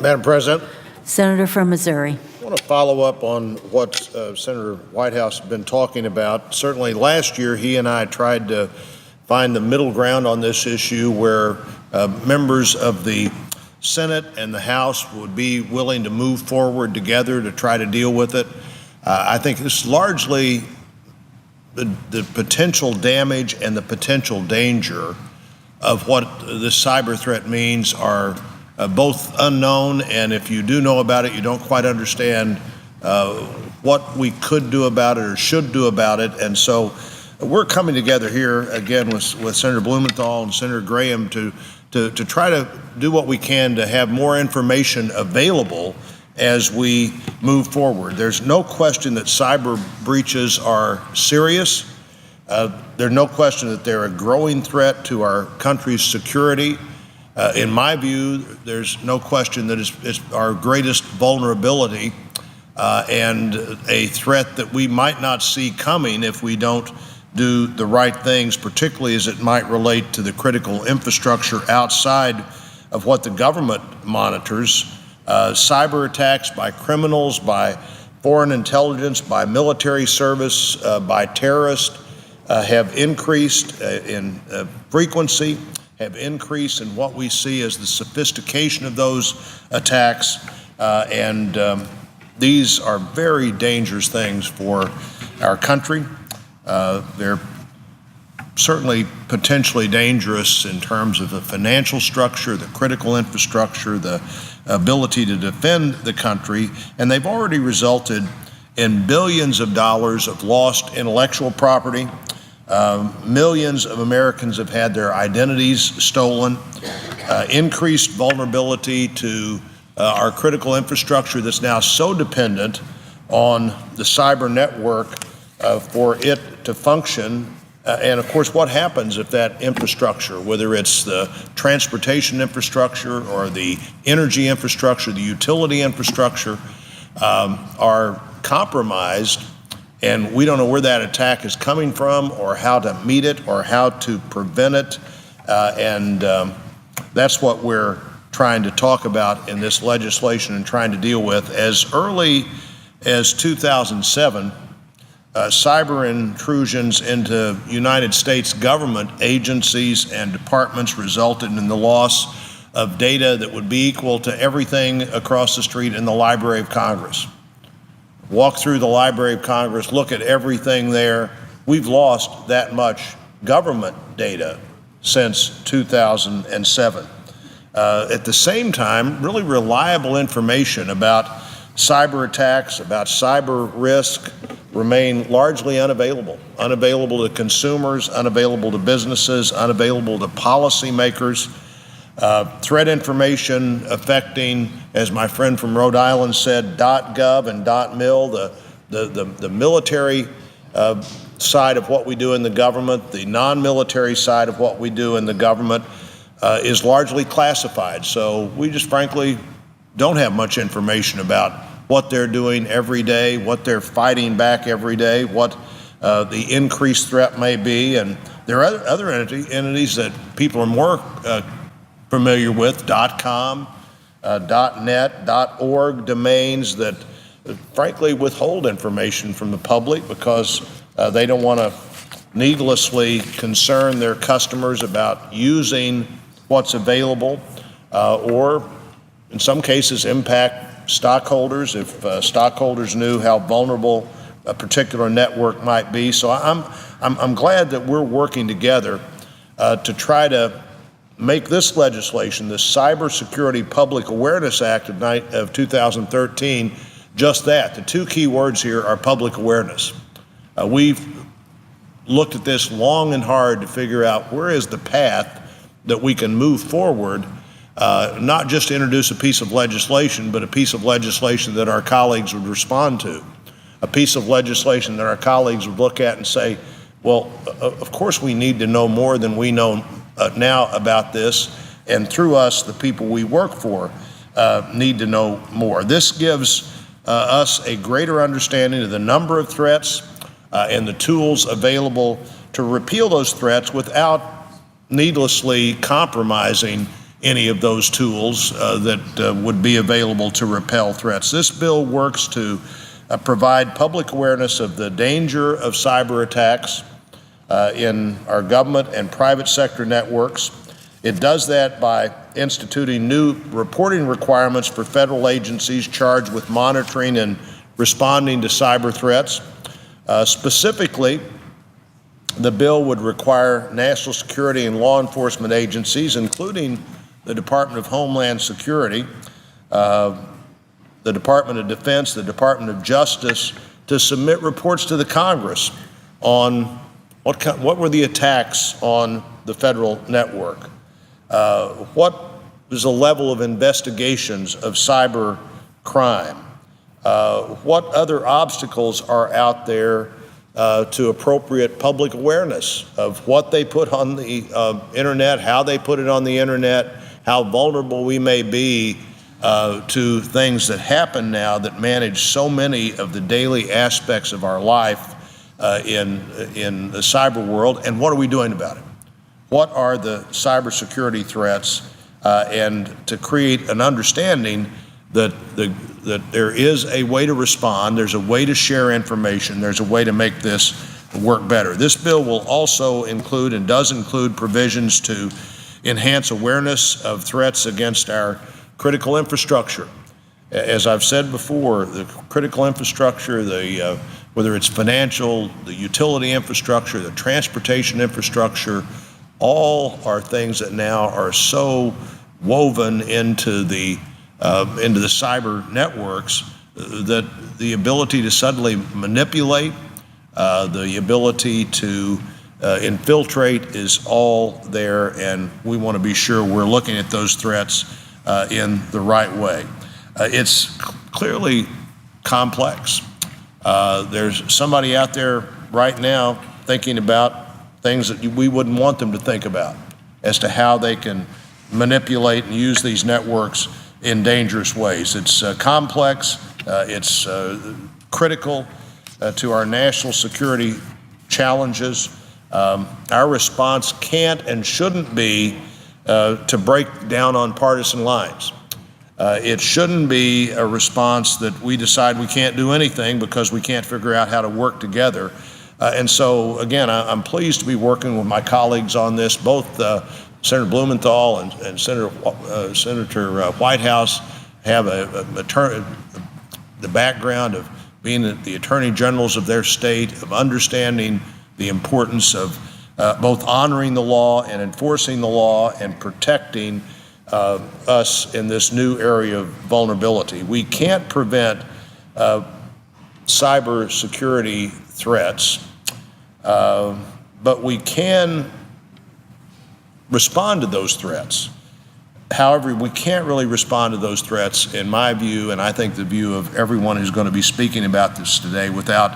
Madam President. Senator from Missouri. I want to follow up on what Senator Whitehouse has been talking about. Certainly last year, he and I tried to find the middle ground on this issue where members of the Senate and the House would be willing to move forward together to try to deal with it. I think it's largely the potential damage and the potential danger of what this cyber threat means are both unknown, and if you do know about it, you don't quite understand what we could do about it or should do about it. And so we're coming together here again with Senator Blumenthal and Senator Graham to try to do what we can to have more information available as we move forward. There's no question that cyber breaches are serious. There's no question that they're a growing threat to our country's security. In my view, there's no question that it's our greatest vulnerability and a threat that we might not see coming if we don't do the right things, particularly as it might relate to the critical infrastructure outside of what the government monitors. Cyber attacks by criminals, by foreign intelligence, by military service, by terrorists have increased in frequency, have increased in what we see as the sophistication of those attacks, and these are very dangerous things for our country. They're certainly potentially dangerous in terms of the financial structure, the critical infrastructure, the ability to defend the country, and they've already resulted in billions of dollars of lost intellectual property. Millions of Americans have had their identities stolen, increased vulnerability to our critical infrastructure that's now so dependent on the cyber network for it to function. And of course, what happens if that infrastructure, whether it's the transportation infrastructure or the energy infrastructure, the utility infrastructure, are compromised, and we don't know where that attack is coming from or how to meet it or how to prevent it. And that's what we're trying to talk about in this legislation and trying to deal with. As early as 2007, cyber intrusions into United States government agencies and departments resulted in the loss of data that would be equal to everything across the street in the Library of Congress. Walk through the Library of Congress, look at everything there. We've lost that much government data since 2007. At the same time, really reliable information about cyber attacks, about cyber risk, remain largely unavailable to consumers, unavailable to businesses, unavailable to policymakers. Threat information affecting, as my friend from Rhode Island said, .gov and .mil, the military side of what we do in the government, the non-military side of what we do in the government is largely classified. So we just frankly don't have much information about what they're doing every day, what they're fighting back every day, what the increased threat may be. And there are other entities that people are more familiar with, .com, .net, .org domains that frankly withhold information from the public because they don't want to needlessly concern their customers about using what's available or in some cases impact stockholders if stockholders knew how vulnerable a particular network might be. So I'm glad that we're working together to try to make this legislation, this Cybersecurity Public Awareness Act of 2013, just that. The two key words here are public awareness. We've looked at this long and hard to figure out where is the path that we can move forward, not just to introduce a piece of legislation, but a piece of legislation that our colleagues would respond to, a piece of legislation that our colleagues would look at and say, well, of course we need to know more than we know now about this, and through us, the people we work for need to know more. This gives us a greater understanding of the number of threats and the tools available to repeal those threats without needlessly compromising any of those tools that would be available to repel threats. This bill works to provide public awareness of the danger of cyber attacks in our government and private sector networks. It does that by instituting new reporting requirements for federal agencies charged with monitoring and responding to cyber threats. Specifically, the bill would require national security and law enforcement agencies, including the Department of Homeland Security, the Department of Defense, the Department of Justice, to submit reports to the Congress on what were the attacks on the federal network. What is the level of investigations of cyber crime? What other obstacles are out there to appropriate public awareness of what they put on the internet, how they put it on the internet, how vulnerable we may be to things that happen now that manage so many of the daily aspects of our life in the cyber world, and what are we doing about it? What are the cybersecurity threats, and to create an understanding that there is a way to respond, there's a way to share information, there's a way to make this work better. This bill will also include and does include provisions to enhance awareness of threats against our critical infrastructure. As I've said before, the critical infrastructure, whether it's financial, the utility infrastructure, the transportation infrastructure, all are things that now are so woven into the cyber networks that the ability to suddenly manipulate, the ability to infiltrate is all there, and we want to be sure we're looking at those threats in the right way. It's clearly complex. There's somebody out there right now thinking about things that we wouldn't want them to think about as to how they can manipulate and use these networks in dangerous ways. It's complex, it's critical to our national security challenges. Our response can't and shouldn't be to break down on partisan lines. It shouldn't be a response that we decide we can't do anything because we can't figure out how to work together. And so, again, I'm pleased to be working with my colleagues on this. Both Senator Blumenthal and Senator Whitehouse have the background of being the attorney generals of their state, of understanding the importance of both honoring the law and enforcing the law and protecting us in this new area of vulnerability. We can't prevent cyber security threats, but we can respond to those threats. However, we can't really respond to those threats, in my view, and I think the view of everyone who's going to be speaking about this today, without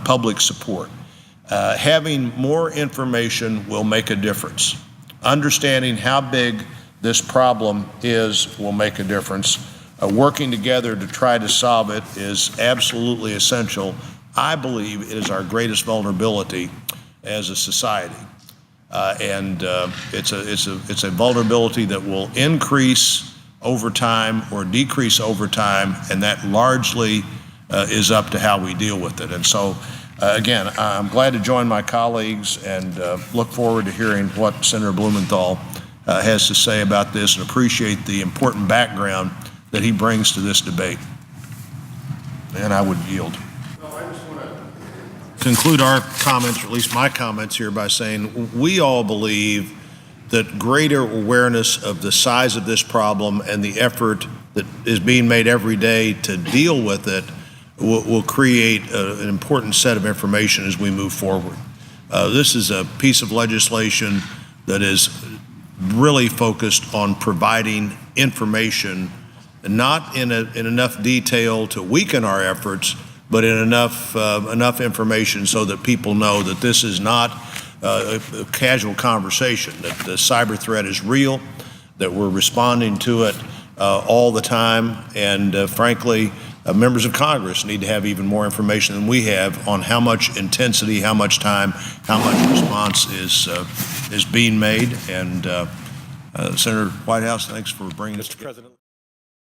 public support. Having more information will make a difference. Understanding how big this problem is will make a difference. Working together to try to solve it is absolutely essential. I believe it is our greatest vulnerability as a society. It's a vulnerability that will increase over time or decrease over time, and that largely is up to how we deal with it. And so, again, I'm glad to join my colleagues and look forward to hearing what Senator Blumenthal has to say about this, and appreciate the important background that he brings to this debate. And I would yield. Conclude our comments, or at least my comments here, by saying we all believe that greater awareness of the size of this problem and the effort that is being made every day to deal with it will create an important set of information as we move forward. This is a piece of legislation that is really focused on providing information, not in enough detail to weaken our efforts, but in enough information so that people know that this is not a casual conversation, that the cyber threat is real, that we're responding to it all the time, and frankly, members of Congress need to have even more information than we have on how much intensity, how much time, how much response is being made, and Senator Whitehouse, thanks for bringing us Mr. together. President.